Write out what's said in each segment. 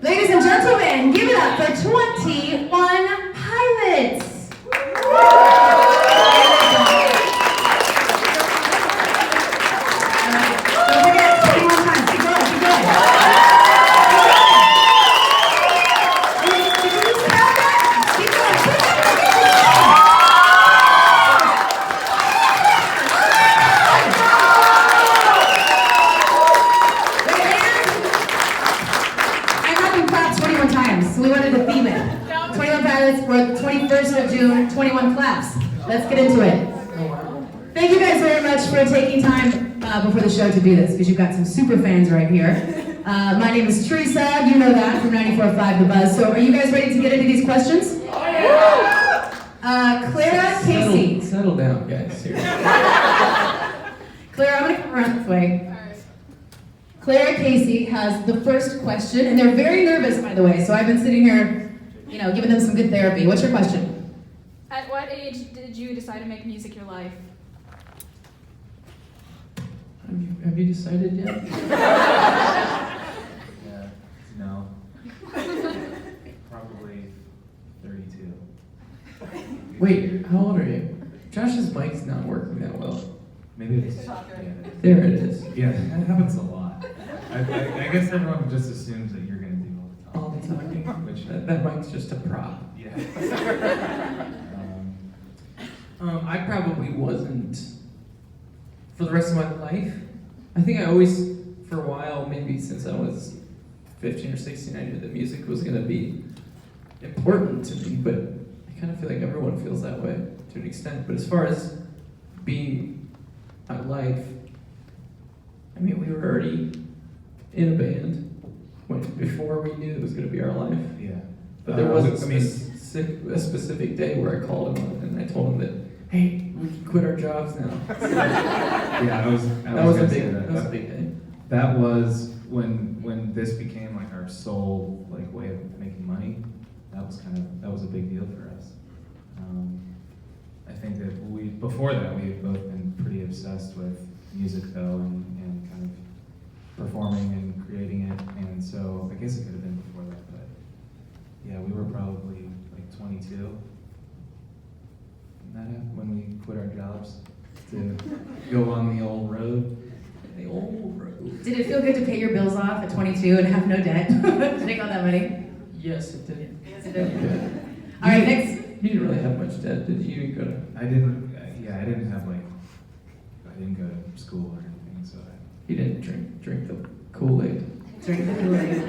Ladies and gentlemen, give it up for 21 Pilots. Don't forget, 21 times. Keep going, keep going. Did you smell that? Keep going. So we wanted to theme it. 21 Pilots for the 21st of June, 21 claps. Let's get into it. Thank you guys very much for taking time before the show to do this, because you've got some super fans right here. My name is Theresa, you know that, from 94.5 The Buzz. So are you guys ready to get into these questions? Clara Casey. Settle down, guys. Clara, I'm going to come around this way. Clara Casey has the first question, and they're very nervous, by the way, so I've been sitting here, giving them some good therapy. What's your question? At what age did you decide to make music your life? Have you decided yet? Yeah, no. Probably 32. Wait, how old are you? Josh's mic's not working that well. Maybe it's... There it is. Yeah, that happens a lot. I guess everyone just assumes that you're going to do all All the talking. Which That mic's just a prop. yeah. I probably wasn't for the rest of my life. I think I always, for a while, maybe since I was 15 or 16, I knew that music was going to be important to me, but I kind of feel like everyone feels that way to an extent. But as far as being my life, I mean, we were already in a band before we knew it was going to be our life. Yeah. But there wasn't a specific day where I called him up and I told him that, hey, we can quit our jobs now. Yeah, That was a big day. That was when this became like our sole way of making money. That was a big deal for us. I think that before that we had both been pretty obsessed with music though, and kind of performing and creating it, and so I guess it could have been before that, but yeah, we were probably 22. And that happened when we quit our jobs to go on the old road. The old road. Did it feel good to pay your bills off at 22 and have no debt? To take all that money? Yes, it did. Yes, it did. Yeah. All right, next. You didn't really have much debt, did you? You didn't go to... I didn't have I didn't go to school or anything, so You didn't drink the Kool-Aid. Drink the Kool-Aid.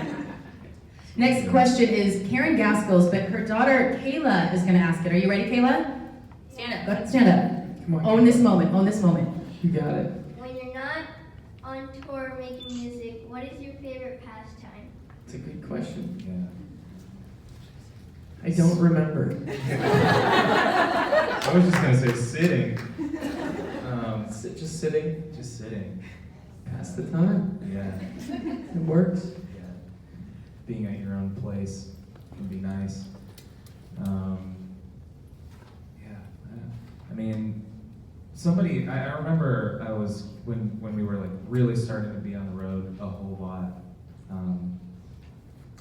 Next question is Karen Gaskell's, but her daughter Kayla is going to ask it. Are you ready, Kayla? Stand up. Go ahead, stand up. Come on. Own this moment. Own this moment. You got it. When you're not on tour making music, what is your favorite pastime? It's a good question. yeah. I don't remember. I was just gonna say sitting. Just sitting, Just sitting. pass the time. Yeah. It works. Yeah. Being at your own place can be nice. I mean, I remember when we were really starting to be on the road a whole lot.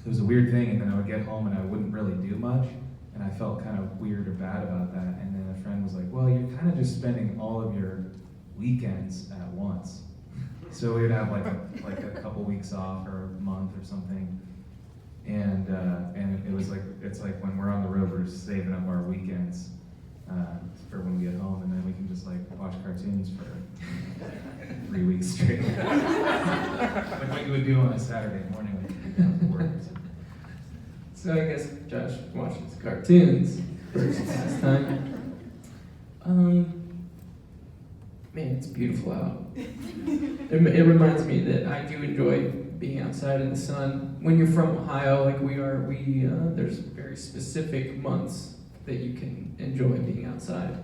It was a weird thing, and then I would get home and I wouldn't really do much, and I felt kind of weird or bad about that. And then a friend was like, "Well, you're kind of just spending all of your weekends at once." So we would have like a couple weeks off or a month or something, and it was it's like when we're on the road, we're just saving up our weekends for when we get home, and then we can just watch cartoons for 3 weeks straight, like what you would do on a Saturday morning when you get to work. So I guess Josh watches cartoons first pastime. Man, it's beautiful out. It reminds me that I do enjoy being outside in the sun. When you're from Ohio, like we are, there's very specific months that you can enjoy being outside.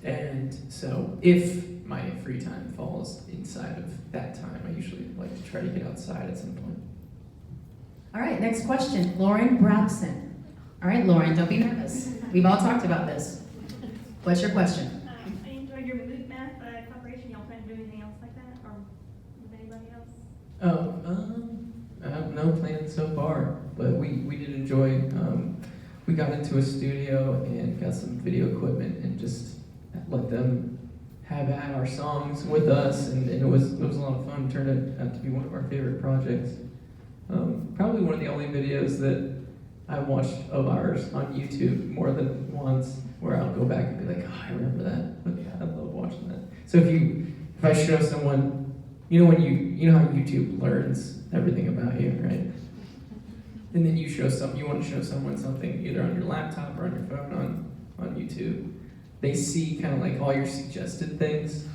And so if my free time falls inside of that time, I usually like to try to get outside at some point. All right, next question. Lauren Brabson. All right, Lauren, don't be nervous. We've all talked about this. What's your question? I enjoyed your boot math collaboration. Y'all plan to do anything else like that, or with anybody else? Oh, I have no plans so far, but we did enjoy. We got into a studio and got some video equipment and just let them have at our songs with us, and it was a lot of fun. It turned out to be one of our favorite projects. Probably one of the only videos that I watched of ours on YouTube more than once, where I'll go back and be like, oh, I remember that. But I love watching that. So if I show someone, you know how YouTube learns everything about you, right? And then you want to show someone something either on your laptop or on your phone on YouTube. They see kind of like all your suggested things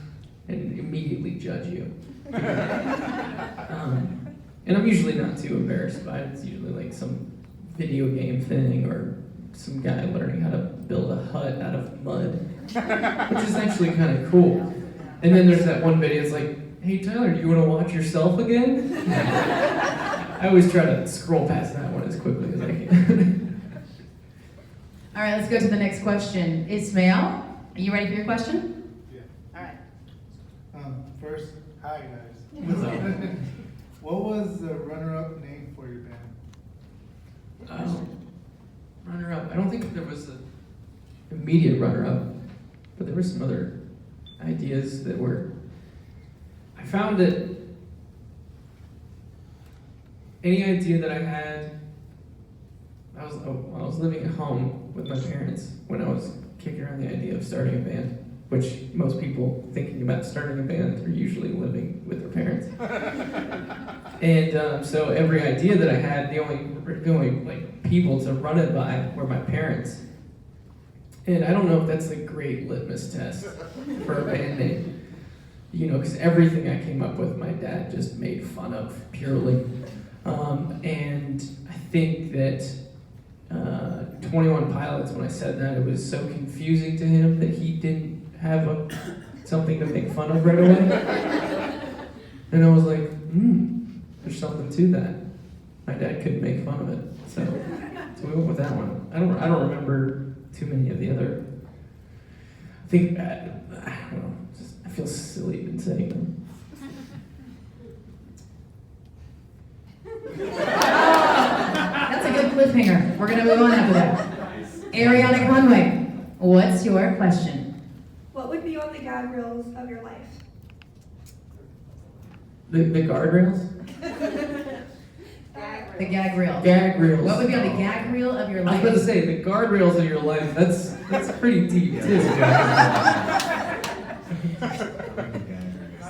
and immediately judge you. And I'm usually not too embarrassed by it. It's usually like some video game thing or some guy learning how to build a hut out of mud, which is actually kind of cool. And then there's that one video, it's like, hey Tyler, do you want to watch yourself again? I always try to scroll past that one as quickly as I can. All right, let's go to the next question. Ismail, are you ready for your question? Yeah. All right. First, hi guys. What's up? What was the runner-up name for your band? Runner-up. I don't think there was an immediate runner-up, but there were some other ideas that were. I found that any idea that I had, I was living at home with my parents when I was kicking around the idea of starting a band, which most people thinking about starting a band are usually living with their parents. And so every idea that I had, the only like people to run it by were my parents. And I don't know if that's a great litmus test for a band name. You know, because everything I came up with, my dad just made fun of purely. And I think that 21 Pilots, when I said that, it was so confusing to him that he didn't have something to make fun of right away. And I was like, there's something to that. My dad couldn't make fun of it, so we went with that one. I don't remember too many of the other. I think I don't know. I feel silly even saying them. That's a good cliffhanger. We're gonna move on after that. Ariana Conway, what's your question? What would be on the gag reels of your life? The guardrails? The gag reel. Gag reels. What would be on the gag reel of your I was life? about to say, the guardrails of your life, that's pretty deep, too. Not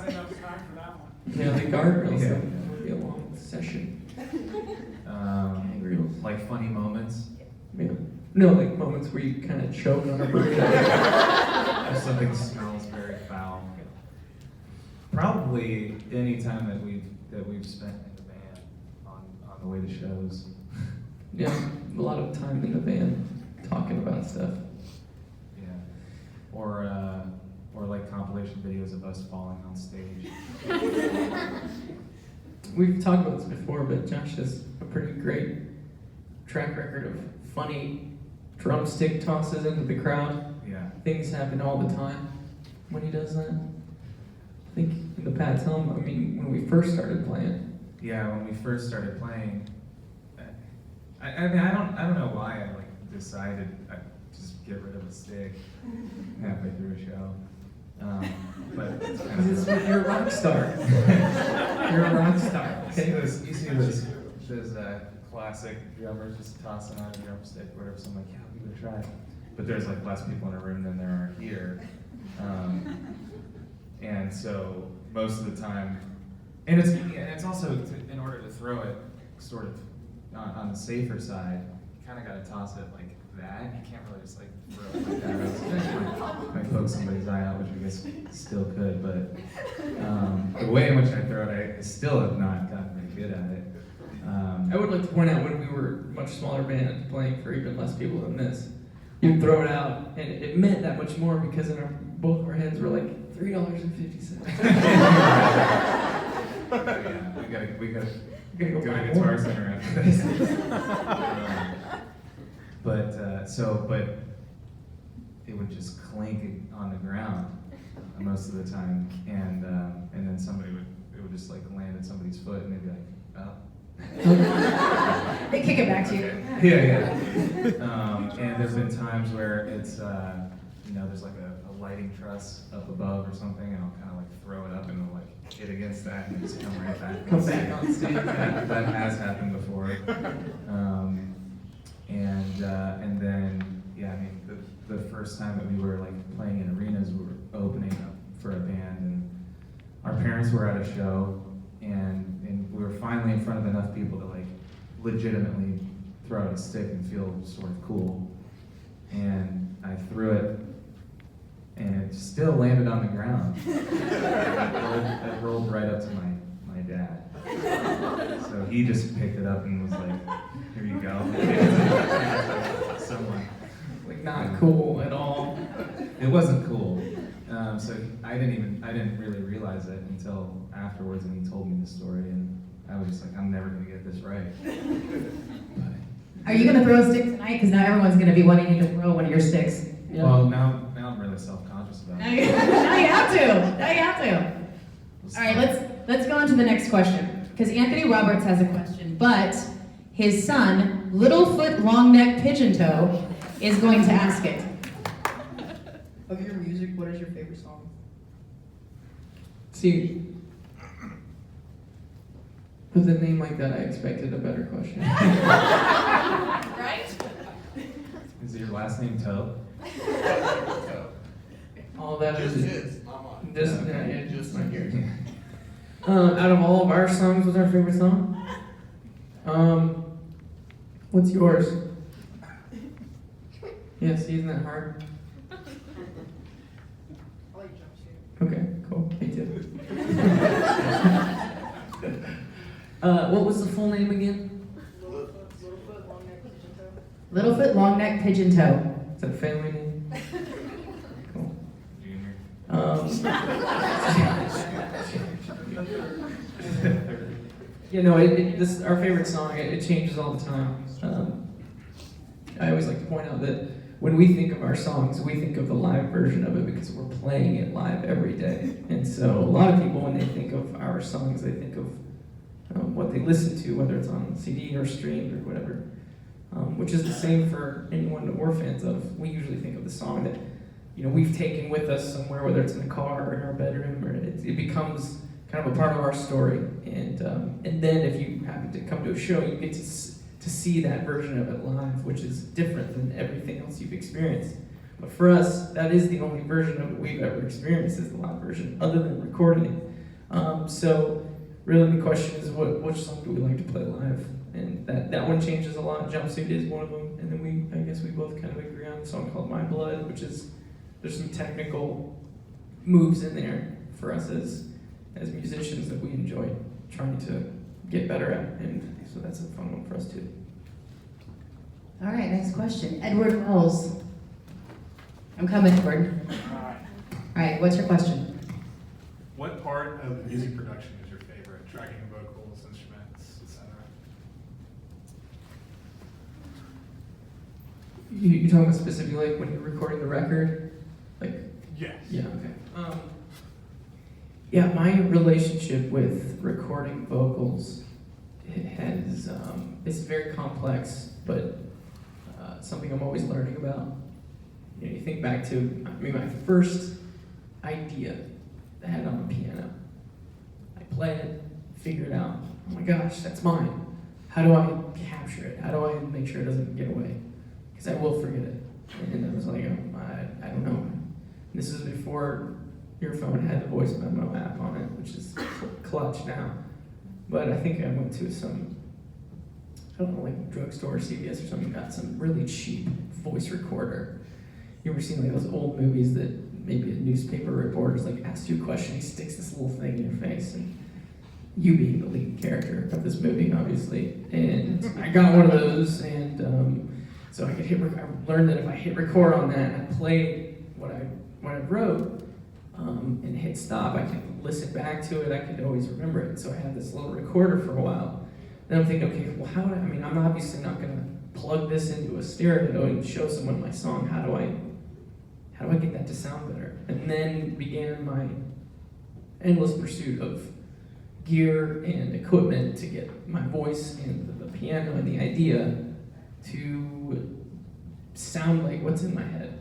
enough time for that one. Yeah, the guardrails, Yeah. that would be a long session. Gag reels. Like funny moments. Yeah. No, like moments where you kind of choke on a burrito. If something smells very foul. Probably any time that we've spent in the band on the way to shows. Yeah, a lot of time in the van talking about stuff. Yeah. Or like compilation videos of us falling on stage. We've talked about this before, but Josh has a pretty great track record of funny drumstick tosses into the crowd. Yeah. Things happen all the time when he does that. I think in the Pat's Helm, when we first started playing. Yeah, when we first started playing, I mean, I don't know why I decided I just get rid of a stick halfway through a show. But it's kind of You're a rock star. You're a rock star. Okay. You see those classic drummers just tossing on a drumstick, whatever. So I'm like, yeah, we would try it. But there's like less people in a room than there are here. And so most of the time, and it's also in order to throw it sort of on the safer side, you kind of got to toss it like that. You can't really just like throw it like that. Might poke somebody's eye out, which I guess still could. But the way in which I throw it, I still have not gotten very good at it. I would like to point out when we were a much smaller band playing for even less people than this, you'd throw it out and it meant that much more because both of our heads were like $3.50. Yeah, we gotta Go go to buy Guitar more. Center after this. But it would just clink on the ground most of the time, and then somebody would would just like land at somebody's foot and they'd be like, oh. They kick it back to you. Yeah. And there's been times where it's, there's like a lighting truss up above or something, and I'll kind of like throw it up and it'll like hit against that and just come right back. Come back on stage. That has happened before. And then, I mean, the first time that we were like playing in arenas, we were opening up for a band, and our parents were at a show, and we were finally in front of enough people to like legitimately throw out a stick and feel sort of cool. And I threw it, and it still landed on the ground. It rolled right up to my dad. So he just picked it up and was like, "Here you go." Someone. Like not cool at all. It wasn't cool. So I didn't really realize it until afterwards, and he told me the story, and I was just like, I'm never gonna get this right. Are you gonna throw a stick tonight? Because now everyone's gonna be wanting you to throw one of your sticks. Yeah. Well, now I'm really self-conscious about Now it. you have to. Now you have to. All right, let's go on to the next question. Because Anthony Roberts has a question, but his son, Littlefoot Longneck Pigeon Toe, is going to ask it. Of your music, what is your favorite song? See, with a name like that, I expected a better question. Right? Is it your last name Toe? All that is not mine. just my ears. Out of all of our songs, what's our favorite song? What's yours? Yes, isn't that hard? I like Jumpsuit. Okay, cool. Me too. What was the full name again? Littlefoot, Longneck, Pigeon Toe. Littlefoot Longneck Pigeon Toe. Is that a family name? Cool. Junior. Our favorite song, it changes all the time. I always like to point out that when we think of our songs, we think of the live version of it because we're playing it live every day. And so a lot of people, when they think of our songs, they think of what they listen to, whether it's on CD or streamed or whatever, which is the same for anyone that we're fans of. We usually think of the song that we've taken with us somewhere, whether it's in the car or in our bedroom, or it becomes kind of a part of our story. And then if you happen to come to a show, you get to see that version of it live, which is different than everything else you've experienced. But for us, that is the only version of it we've ever experienced, is the live version, other than recording it. So really the question is, which song do we like to play live? And that one changes a lot. Jumpsuit is one of them. And then I guess we both kind of agree on a song called My Blood, which is, there's some technical moves in there for us as musicians that we enjoy trying to get better at, and so that's a fun one for us too. All right, next question. Edward Wells. I'm coming, Edward. Alright. All right, what's your question? What part of the music production is your favorite? Tracking vocals, instruments, etc. You talking about specifically like when you're recording the record? Like, Yes. yeah, okay. Yeah, my relationship with recording vocals it's very complex, but something I'm always learning about. You think back to my first idea that I had on the piano. I play it, figure it out. Oh my gosh, that's mine. How do I capture it? How do I make sure it doesn't get away? Because I will forget it. And I was like, I don't know. This is before your phone had the voice memo app on it, which is clutch now. But I think I went to some, like drugstore or CVS or something, got some really cheap voice recorder. You ever seen like those old movies that maybe a newspaper reporter's like asks you a question, he sticks this little thing in your face, and you being the lead character of this movie, obviously. And I got one of those, and so I could I learned that if I hit record on that, and I played what I wrote, and hit stop, I can listen back to it, I could always remember it. So I had this little recorder for a while. Then I'm thinking, okay, well I'm obviously not gonna plug this into a stereo and show someone my song. How do I get that to sound better? And then began my endless pursuit of gear and equipment to get my voice and the piano and the idea to sound like what's in my head.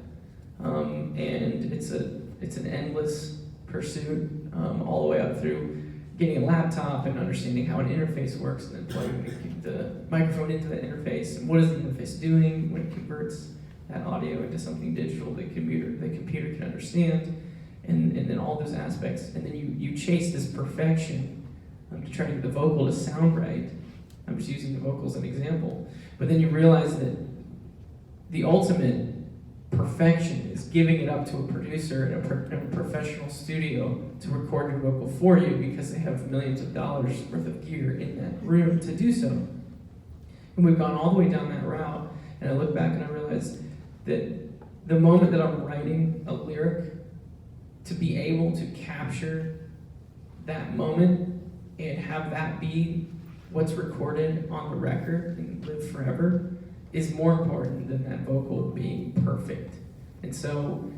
And it's an endless pursuit all the way up through getting a laptop and understanding how an interface works, and then plugging the microphone into the interface, and what is the interface doing when it converts that audio into something digital the computer can understand, and then all those aspects. And then you chase this perfection to try to get the vocal to sound right. I'm just using the vocals as an example. But then you realize that the ultimate perfection is giving it up to a producer in a professional studio to record your vocal for you, because they have millions of dollars worth of gear in that room to do so. And we've gone all the way down that route, and I look back and I realize that the moment that I'm writing a lyric, to be able to capture that moment and have that be what's recorded on the record and live forever, is more important than that vocal being perfect. And so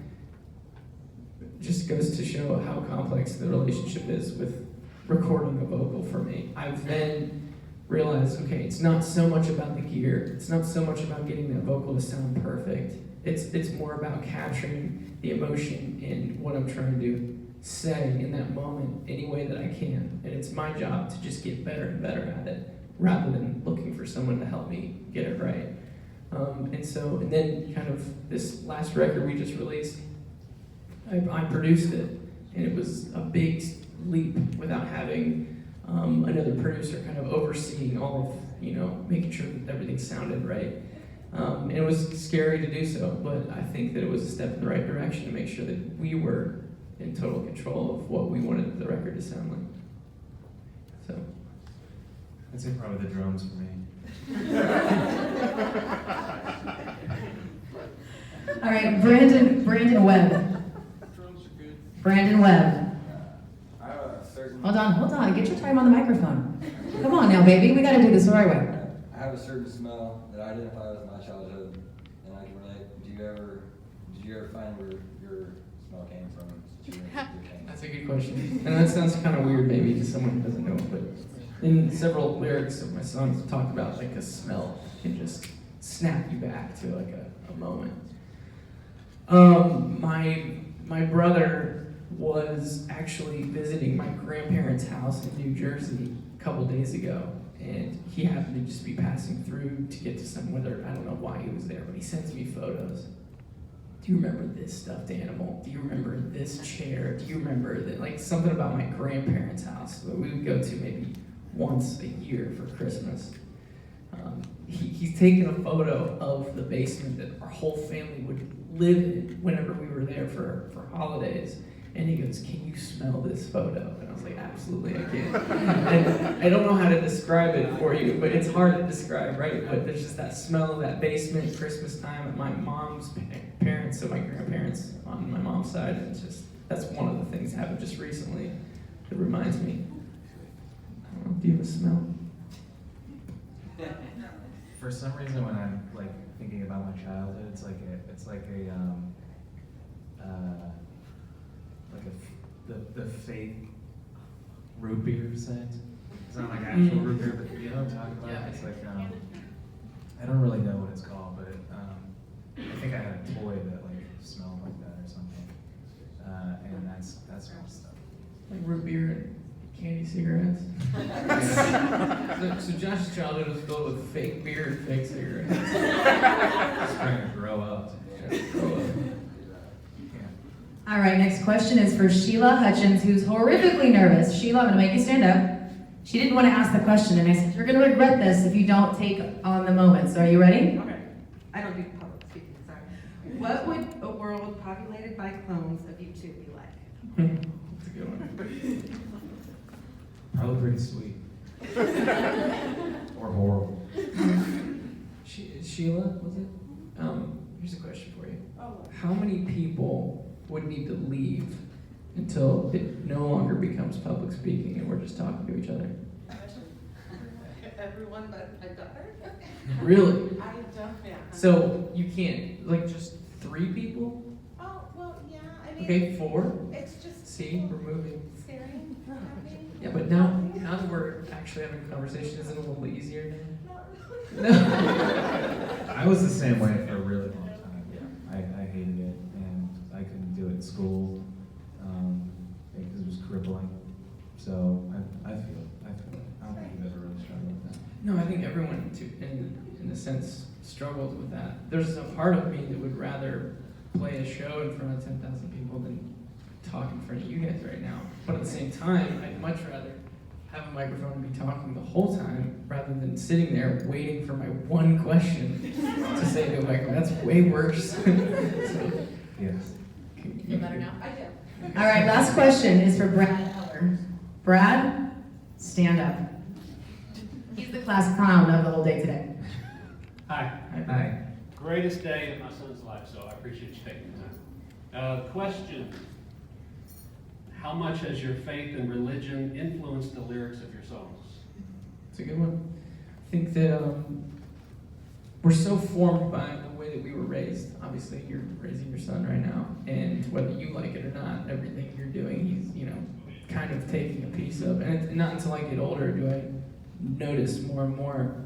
it just goes to show how complex the relationship is with recording a vocal for me. I've then realized, okay, it's not so much about the gear, it's not so much about getting that vocal to sound perfect, it's more about capturing the emotion in what I'm trying to say in that moment any way that I can. And it's my job to just get better and better at it, rather than looking for someone to help me get it right. And then kind of this last record we just released, I produced it, and it was a big leap without having another producer kind of overseeing all of, making sure that everything sounded right. And it was scary to do so, but I think that it was a step in the right direction to make sure that we were in total control of what we wanted the record to sound like. So I'd say probably the drums for me. All right, Brandon Webb. Brandon Webb. I have a certain. Hold on. Get your time on the microphone. Come on now, baby. We got to do this the right way. I have a certain smell that I identify with my childhood, and I can relate. Did you ever find where your smell came from? that's a good question. And that sounds kind of weird maybe to someone who doesn't know, but in several lyrics of my songs I've talked about like a smell can just snap you back to like a moment. My brother was actually visiting my grandparents' house in New Jersey a couple days ago, and he happened to just be passing through to get to whether, I don't know why he was there, but he sends me photos. Do you remember this stuffed animal? Do you remember this chair? Do you remember that, like something about my grandparents' house that we would go to maybe once a year for Christmas? He's taken a photo of the basement that our whole family would live in whenever we were there for holidays. And he goes, "Can you smell this photo?" And I was like, "Absolutely, I can." And I don't know how to describe it for you, but it's hard to describe, right? But there's just that smell of that basement at Christmas time at my mom's parents, so my grandparents on my mom's side. And it's just, that's one of the things that happened just recently that reminds me. I don't know, do you have a smell? For some reason, when I'm like thinking about my childhood, it's like the fake root beer scent. It's not like actual root beer, but you know what I'm talking about? Yeah. It's like I don't really know what it's called, but I think I had a toy that like smelled like that or something, and that's sort of stuff. Like root beer and candy cigarettes? So Josh's childhood was filled with fake beer and fake cigarettes. Just trying to grow up. All right, next question is for Sheila Hutchins, who's horrifically nervous. Sheila, I'm gonna make you stand up. She didn't want to ask the question, and I said, you're gonna regret this if you don't take on the moment. So are you ready? Okay. I don't do public speaking, sorry. What would a world populated by clones of you two be like? That's a good one. Probably pretty sweet. Or horrible. Sheila, was it? Here's a question for you. How many people would need to leave until it no longer becomes public speaking and we're just talking to each other? Everyone but my daughter? Really? I don't, yeah. So you can't, like just 3 people? Oh, well, yeah, I mean. Okay, 4? It's just. See, we're moving. Scary. sharing happening? Yeah, but now that we're actually having a conversation, is it a little easier now? No. I was the same way for a really long time. I hated it, and I couldn't do it in school because it was crippling. So I feel it. I don't think you've ever really struggled with that. No, I think everyone, in a sense, struggles with that. There's a part of me that would rather play a show in front of 10,000 people than talk in front of you guys right now. But at the same time, I'd much rather have a microphone and be talking the whole time rather than sitting there waiting for my one question to say to a microphone. That's way worse. So, Yes. Feel better now? I do. All right, last question is for Brad Eller. Brad, stand up. He's the class clown of the whole day today. Hi. Hi. Greatest day in my son's life, so I appreciate you taking the time. Question. How much has your faith and religion influenced the lyrics of your songs? it's a good one. I think that we're so formed by the way that we were raised. Obviously, you're raising your son right now, and whether you like it or not, everything you're doing, he's, kind of taking a piece of. And it's not until I get older do I notice more and more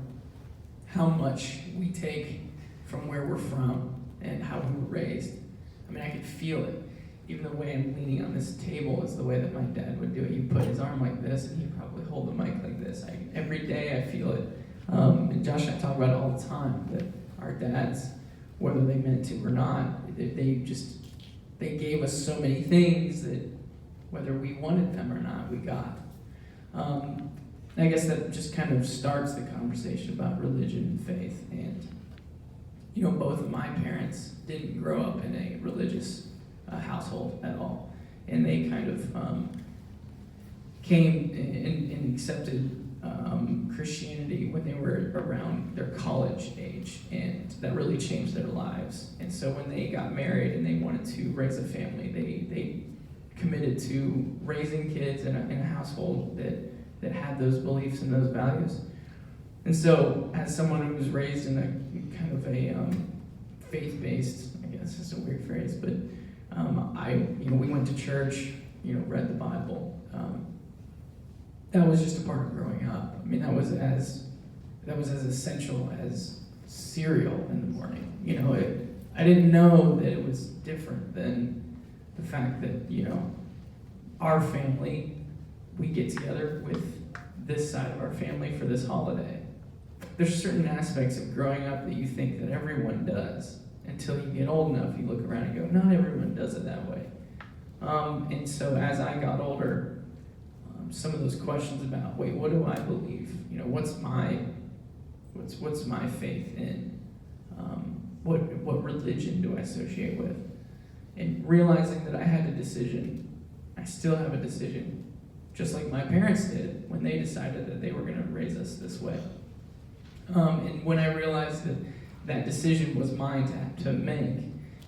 how much we take from where we're from and how we were raised. I mean, I could feel it. Even the way I'm leaning on this table is the way that my dad would do it. He'd put his arm like this, and he'd probably hold the mic like this. Every day I feel it. And Josh and I talk about it all the time, that our dads, whether they meant to or not, they gave us so many things that whether we wanted them or not, we got. I guess that just kind of starts the conversation about religion and faith. And, both of my parents didn't grow up in a religious household at all. And they kind of came and accepted Christianity when they were around their college age, and that really changed their lives. And so when they got married and they wanted to raise a family, they committed to raising kids in a household that had those beliefs and those values. And so, as someone who was raised in a kind of a faith-based, I guess it's a weird phrase, but we went to church, read the Bible. That was just a part of growing up. I mean, that was as essential as cereal in the morning. I didn't know that it was different than the fact that, our family, we get together with this side of our family for this holiday. There's certain aspects of growing up that you think that everyone does until you get old enough, you look around and go, not everyone does it that way. And so as I got older, some of those questions about, wait, what do I believe? What's my faith in? What religion do I associate with? And realizing that I had a decision, I still have a decision, just like my parents did when they decided that they were going to raise us this way. And when I realized that decision was mine to make,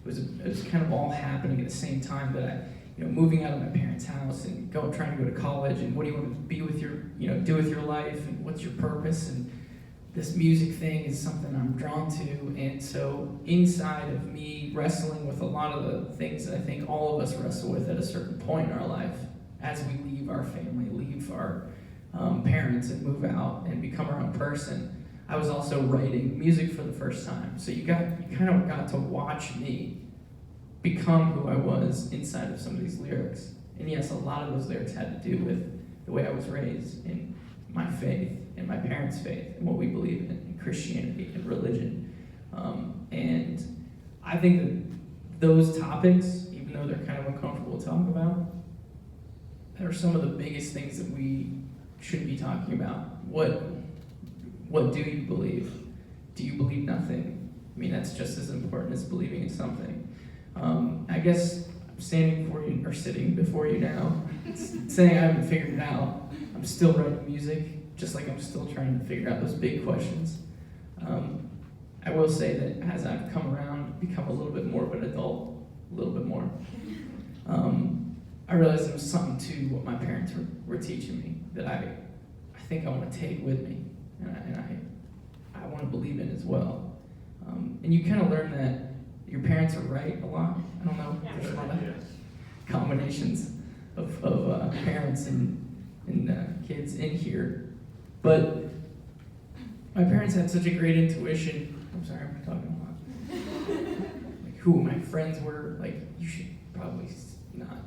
it was kind of all happening at the same time that I, moving out of my parents' house and trying to go to college, and what do you want to be with your, do with your life, and what's your purpose, and this music thing is something I'm drawn to. And so inside of me wrestling with a lot of the things that I think all of us wrestle with at a certain point in our life, as we leave our family, leave our parents and move out and become our own person, I was also writing music for the first time. So you kind of got to watch me become who I was inside of some of these lyrics. And yes, a lot of those lyrics had to do with the way I was raised in my faith and my parents' faith and what we believe in Christianity and religion. And I think that those topics, even though they're kind of uncomfortable to talk about, are some of the biggest things that we should be talking about. What do you believe? Do you believe nothing? I mean, that's just as important as believing in something. I guess I'm sitting before you now, saying I haven't figured it out. I'm still writing music, just like I'm still trying to figure out those big questions. I will say that as I've come around, become a little bit more of an adult, a little bit more, I realized there was something to what my parents were teaching me that I think I want to take with me, and I want to believe in as well. And you kind of learn that your parents are right a lot. I don't know, there's a lot of combinations. parents and kids in here, but my parents had such a great intuition. I'm sorry, I'm talking a lot. Like who my friends were, like, you should probably not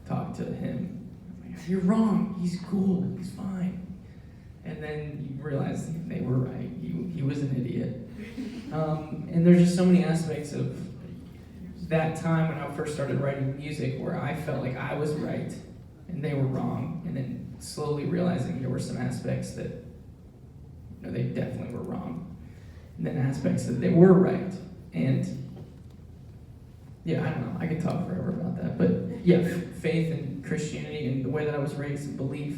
talk to him. I'm like, you're wrong. He's cool. He's fine. And then you realize they were right. He was an idiot. And there's just so many aspects of that time when I first started writing music where I felt like I was right and they were wrong, and then slowly realizing there were some aspects that, you know, they definitely were wrong, and then aspects that they were right. And yeah, I don't know, I could talk forever about that, but yeah, faith and Christianity and the way that I was raised and belief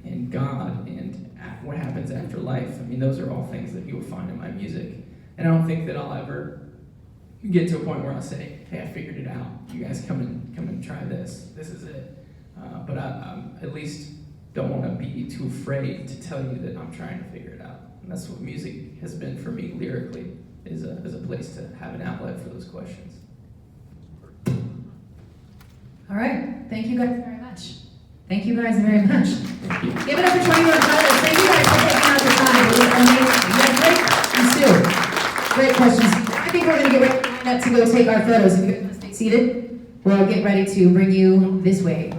in God and what happens after life, I mean, those are all things that you will find in my music. And I don't think that I'll ever get to a point where I'll say, hey, I figured it out. You guys come and try this. This is it. But I at least don't want to be too afraid to tell you that I'm trying to figure it out. And that's what music has been for me lyrically, is a place to have an outlet for those questions. All right. Thank you guys very much. Thank you guys very much. Give it up for 21 Pilots. Thank you guys for taking out the time. It was amazing. You had great questions too. Great questions. I think we're going to get ready to go take our photos. If you guys want to stay seated, we'll get ready to bring you this way.